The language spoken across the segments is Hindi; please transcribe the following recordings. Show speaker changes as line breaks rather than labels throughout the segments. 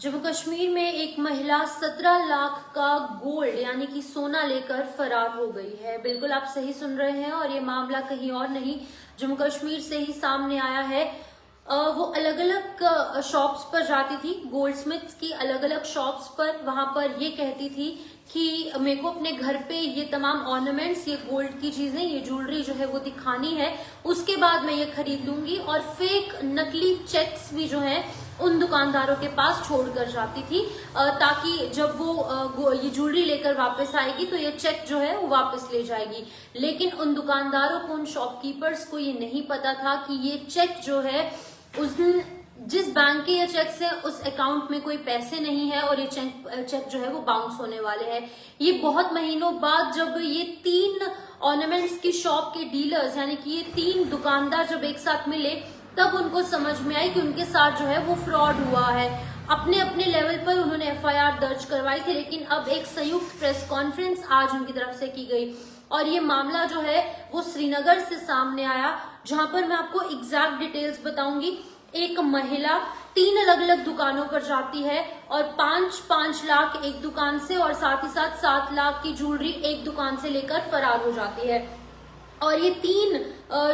जम्मू कश्मीर में एक महिला 17 लाख का गोल्ड यानी कि सोना लेकर फरार हो गई है। बिल्कुल आप सही सुन रहे हैं और ये मामला कहीं और नहीं जम्मू कश्मीर से ही सामने आया है। वो अलग अलग शॉप्स पर जाती थी, गोल्ड स्मिथ्स की अलग अलग शॉप्स पर। वहां पर ये कहती थी कि मेरे को अपने घर पे ये तमाम ऑर्नामेंट्स, ये गोल्ड की चीजें, ये ज्वेलरी जो है वो दिखानी है, उसके बाद मैं ये खरीद लूंगी। और फेक नकली चेक्स भी जो है उन दुकानदारों के पास छोड़कर जाती थी ताकि जब वो ये ज्वेलरी लेकर वापस आएगी तो ये चेक जो है वो वापस ले जाएगी। लेकिन उन दुकानदारों को, उन शॉपकीपर्स को ये नहीं पता था कि ये चेक जो है उस जिस बैंक के ये चेक है उस अकाउंट में कोई पैसे नहीं है और ये चेक जो है वो बाउंस होने वाले हैं। ये बहुत महीनों बाद जब ये 3 ऑर्नामेंट्स की शॉप के डीलर्स यानी कि ये 3 दुकानदार जब एक साथ मिले तब उनको समझ में आई कि उनके साथ जो है वो फ्रॉड हुआ है। अपने अपने लेवल पर उन्होंने एफआईआर दर्ज करवाई थी, लेकिन अब एक संयुक्त प्रेस कॉन्फ्रेंस आज उनकी तरफ से की गई और ये मामला जो है वो श्रीनगर से सामने आया, जहां पर मैं आपको एग्जैक्ट डिटेल्स बताऊंगी। एक महिला 3 अलग अलग दुकानों पर जाती है और 5-5 लाख एक दुकान से और साथ ही साथ 7 लाख की ज्वेलरी एक दुकान से लेकर फरार हो जाती है। और ये 3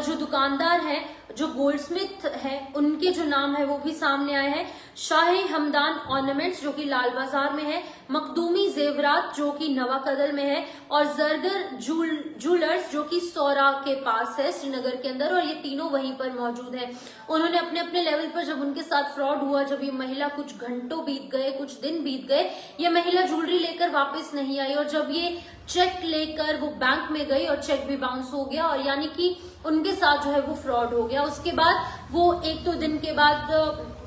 जो दुकानदार हैं, जो गोल्डस्मिथ है, उनके जो नाम है वो भी सामने आए हैं। शाही हमदान ऑर्नामेंट्स जो कि लाल बाजार में है, मखदूमी जेवरात जो कि नवा कदल में है और जरगर ज्वेलर्स जो कि सौरा के पास है श्रीनगर के अंदर, और ये तीनों वहीं पर मौजूद है। उन्होंने अपने अपने लेवल पर जब उनके साथ फ्रॉड हुआ, जब ये महिला कुछ घंटों बीत गए, कुछ दिन बीत गए, ये महिला ज्वेलरी लेकर वापस नहीं आई और जब ये चेक लेकर वो बैंक में गई और चेक भी बाउंस हो गया और यानी कि उनके साथ जो है वो फ्रॉड हो गया। उसके बाद वो 1-2 दिन के बाद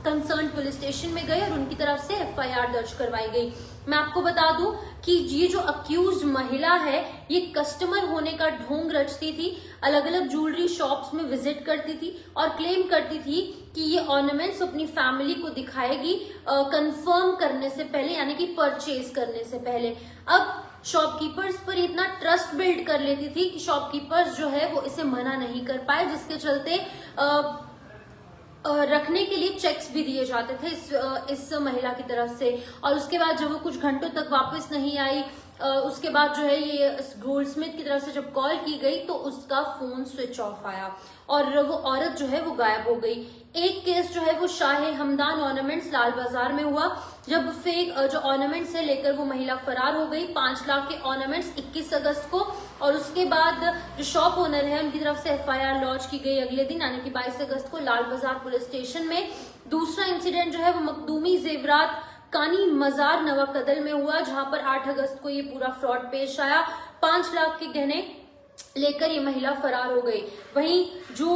कंसर्न पुलिस स्टेशन में गए और उनकी तरफ से एफआईआर दर्ज करवाई गई। मैं आपको बता दूं कि ये जो अक्यूज्ड महिला है ये कस्टमर होने का ढोंग रचती थी, अलग अलग ज्वेलरी शॉप्स में विजिट करती थी और क्लेम करती थी कि ये ऑर्नामेंट्स अपनी फैमिली को दिखाएगी कंफर्म करने से पहले, यानी कि परचेज करने से पहले। अब शॉपकीपर्स पर इतना ट्रस्ट बिल्ड कर लेती थी कि शॉपकीपर्स जो है वो इसे मना नहीं कर पाए, जिसके चलते रखने के लिए चेक्स भी दिए जाते थे इस महिला की तरफ से। और उसके बाद जब वो कुछ घंटों तक वापस नहीं आई, उसके बाद जो है ये गोल्डस्मिथ की तरफ से जब कॉल की गई तो उसका फोन स्विच ऑफ आया और वो औरत जो है वो गायब हो गई। एक केस जो है वो शाही हमदान ऑर्नामेंट्स लाल बाजार में हुआ, जब फेक जो ऑर्नामेंट्स है लेकर वो महिला फरार हो गई। 5 लाख के ऑर्नामेंट्स 21 अगस्त को, और उसके बाद जो शॉप ओनर है उनकी तरफ से एफआईआर लॉन्च की गई अगले दिन यानी कि 22 अगस्त को लाल बाजार पुलिस स्टेशन में। दूसरा इंसिडेंट जो है वो मखदूमी जेवरात कानी मजार नवा कदल में हुआ, जहां पर 8 अगस्त को ये पूरा फ्रॉड पेश आया। 5 लाख के गहने लेकर ये महिला फरार हो गई। वहीं जो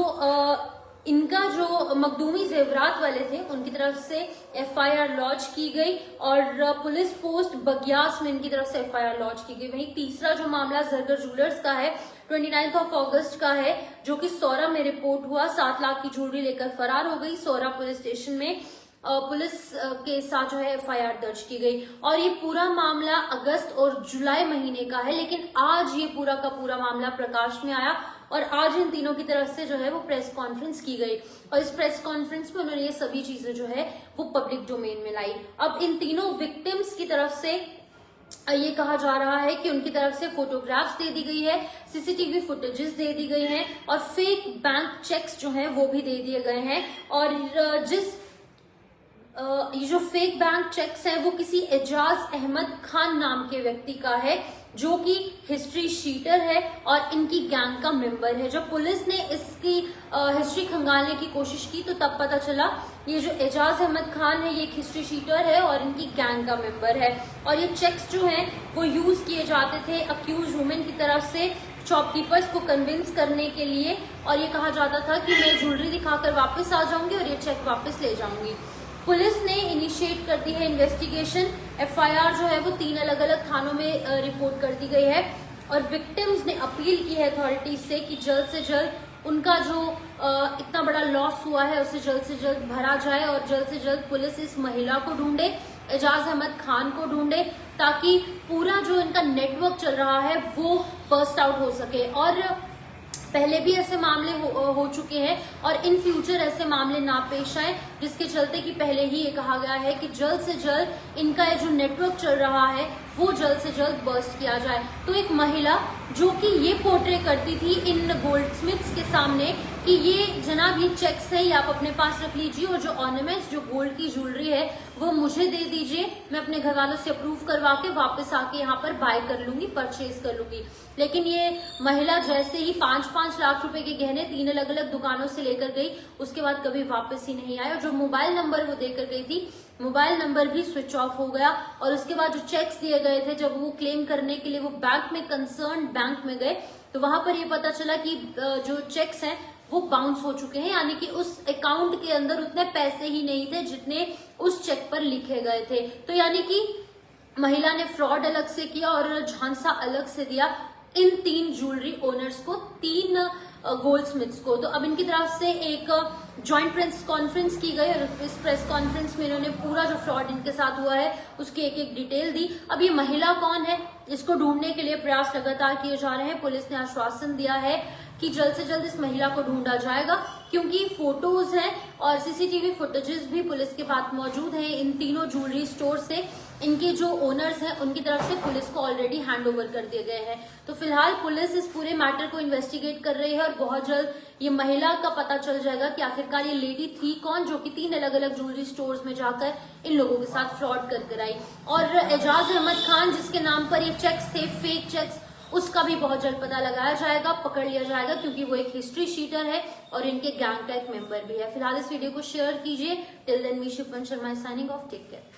इनका जो मखदूमी जेवरात वाले थे उनकी तरफ से एफआईआर लॉन्च की गई और पुलिस पोस्ट बग्यास में इनकी तरफ से एफआईआर लॉन्च की गई। वहीं तीसरा जो मामला जरगर ज्वेलर्स का है, 29 अगस्त का है, जो कि सौरा में रिपोर्ट हुआ। 7 लाख की ज्वेलरी लेकर फरार हो गई। सौरा पुलिस स्टेशन में पुलिस के साथ जो है एफआईआर दर्ज की गई और ये पूरा मामला अगस्त और जुलाई महीने का है। लेकिन आज ये पूरा का पूरा मामला प्रकाश में आया और आज इन तीनों की तरफ से जो है वो प्रेस कॉन्फ्रेंस की गई और इस प्रेस कॉन्फ्रेंस में उन्होंने ये सभी चीजें जो है वो पब्लिक डोमेन में लाई। अब इन तीनों विक्टिम्स की तरफ से ये कहा जा रहा है कि उनकी तरफ से फोटोग्राफ्स दे दी गई है, सीसीटीवी फुटेजेस दे दी गई हैं और फेक बैंक चेक्स जो हैं वो भी दे दिए गए हैं। और ये जो फेक बैंक चेक्स हैं वो किसी एजाज अहमद खान नाम के व्यक्ति का है, जो कि हिस्ट्री शीटर है और इनकी गैंग का मेंबर है। जब पुलिस ने इसकी हिस्ट्री खंगालने की कोशिश की तो तब पता चला ये जो एजाज अहमद खान है ये एक हिस्ट्री शीटर है और इनकी गैंग का मेंबर है। और ये चेक्स जो हैं वो यूज किए जाते थे अक्यूज वुमेन की तरफ से शॉपकीपर्स को कन्विंस करने के लिए, और ये कहा जाता था कि मैं ज्वेलरी दिखाकर वापस आ जाऊंगी और ये चेक वापस ले जाऊंगी। पुलिस ने इनिशिएट कर दी है इन्वेस्टिगेशन। एफआईआर जो है वो 3 अलग अलग थानों में रिपोर्ट कर दी गई है और विक्टिम्स ने अपील की है अथॉरिटीज से कि जल्द से जल्द उनका जो इतना बड़ा लॉस हुआ है उसे जल्द से जल्द भरा जाए और जल्द से जल्द पुलिस इस महिला को ढूंढे, एजाज अहमद खान को ढूंढे, ताकि पूरा जो इनका नेटवर्क चल रहा है वो बर्स्ट आउट हो सके। और पहले भी ऐसे मामले हो चुके हैं और इन फ्यूचर ऐसे मामले ना पेश आए, जिसके चलते कि पहले ही ये कहा गया है कि जल्द से जल्द इनका ये जो नेटवर्क चल रहा है वो जल्द से जल्द बर्स्ट किया जाए। तो एक महिला जो कि ये पोर्ट्रे करती थी इन गोल्डस्मिथ्स के सामने कि ये जनाब ये चेक्स है, ये आप अपने पास रख लीजिए और जो ऑर्नामेंट्स जो गोल्ड की ज्वेलरी है वो मुझे दे दीजिए, मैं अपने घर वालों से अप्रूव करवा के वापस आके यहाँ पर बाय कर लूंगी, परचेज कर लूंगी। लेकिन ये महिला जैसे ही 5-5 लाख रुपए के गहने 3 अलग अलग दुकानों से लेकर गई, उसके बाद कभी वापस ही नहीं आए और जो मोबाइल नंबर वो देकर गई थी मोबाइल नंबर भी स्विच ऑफ हो गया। और उसके बाद जो चेक्स दिए गए थे, जब वो क्लेम करने के लिए वो बैंक में कंसर्न बैंक में गए तो वहां पर ये पता चला कि जो चेक्स हैं वो बाउंस हो चुके हैं, यानी कि उस अकाउंट के अंदर उतने पैसे ही नहीं थे जितने उस चेक पर लिखे गए थे। तो यानी कि महिला ने फ्रॉड अलग से किया और झांसा अलग से दिया इन 3 ज्वेलरी ओनर्स को, 3 गोल्डस्मिथ्स को। तो अब इनकी तरफ से एक जॉइंट प्रेस कॉन्फ्रेंस की गई और इस प्रेस कॉन्फ्रेंस में इन्होंने पूरा जो फ्रॉड इनके साथ हुआ है उसकी एक एक डिटेल दी। अब ये महिला कौन है, इसको ढूंढने के लिए प्रयास लगातार किए जा रहे हैं। पुलिस ने आश्वासन दिया है कि जल्द से जल्द इस महिला को ढूंढा जाएगा, क्योंकि फोटोज हैं और सीसीटीवी फुटेजेस भी पुलिस के पास मौजूद हैं इन तीनों ज्वेलरी स्टोर से। इनके जो ओनर्स हैं उनकी तरफ से पुलिस को ऑलरेडी हैंड ओवर कर दिए गए हैं। तो फिलहाल पुलिस इस पूरे मैटर को इन्वेस्टिगेट कर रही है और बहुत जल्द ये महिला का पता चल जाएगा कि आखिरकार ये लेडी थी कौन, जो कि 3 अलग अलग ज्वेलरी स्टोर्स में जाकर इन लोगों के साथ फ्रॉड कर आई। और एजाज अहमद खान जिसके नाम पर ये चेक्स थे, फेक चेक्स, उसका भी बहुत जल्द पता लगाया जाएगा, पकड़ लिया जाएगा, क्योंकि वो एक हिस्ट्री शीटर है और इनके गैंग का एक मेंबर भी है। फिलहाल इस वीडियो को शेयर कीजिए। Till then me Shifan Sharma signing off, take care.